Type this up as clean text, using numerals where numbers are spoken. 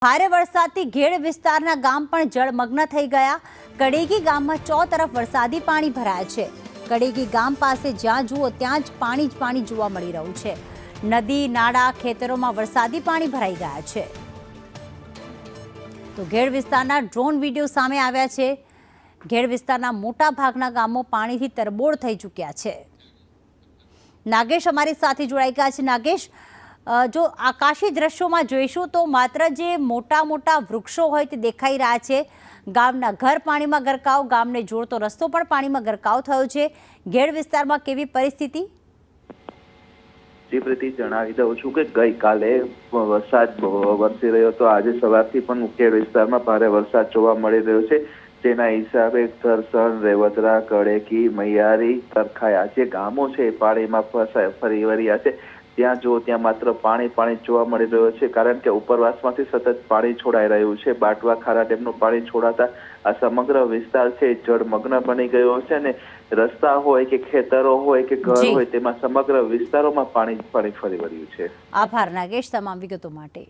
ભારે વરસાદથી ઘેડ વિસ્તારના ગામ પણ જળમગ્ન થઈ ગયા। કડેગી ગામમાં ચોતરફ વરસાદી પાણી ભરાયા છે। કડેગી ગામ પાસે જ્યાં જુઓ ત્યાં જ પાણી જોવા મળી રહ્યું છે। નદી નાળા ખેતરોમાં વરસાદી પાણી ભરાઈ ગયા છે। તો ઘેડ વિસ્તારના ડ્રોન વિડીયો સામે આવ્યા છે। ઘેડ વિસ્તારના મોટા ભાગના ગામો પાણીથી તરબોળ થઈ ચૂક્યા છે। નાગેશ અમારી સાથે જોડાઈ ગયા છે। નાગેશ, જો આકાશી દ્રશ્યોમાં જોઈશું તો માત્ર જે મોટા વૃક્ષો હોય તે દેખાઈ રહ્યા છે। ગામના ઘર પાણીમાં ગરકાવ, ગામને જોડતો રસ્તો પણ પાણીમાં ગરકાવ થયો છે। ઘેડ વિસ્તારમાં કેવી પરિસ્થિતિ? જી પ્રીતિ, જણાવી દઉં છું કે ગઈકાલે વરસાદ વરસી રહ્યો હતો। આજે સવારથી પણ ઘેડ વિસ્તારમાં ભારે વરસાદ જોવા મળી રહ્યો છે। જેના હિસાબે ધરસણ, રેવદરા, કડેકી, મૈયારી, તરખાયા જે ગામો છે એ પાણીમાં ફરી વળ્યા છે। ત્યાં જો ત્યાં માત્ર પાણી જોવા મળી રહ્યો છે, કારણ કે ઉપરવાસમાંથી સતત પાણી છોડાઈ રહ્યું છે। બાટવા ખારા ડેમનું પાણી છોડાતા આ સમગ્ર વિસ્તાર છે જળમગ્ન બની ગયો છે અને રસ્તા હોય કે ખેતરો હોય કે ઘર હોય તેમાં સમગ્ર વિસ્તારોમાં પાણી ફરી વળ્યું છે। આભાર નાગેશ તમામ વિગતો માટે।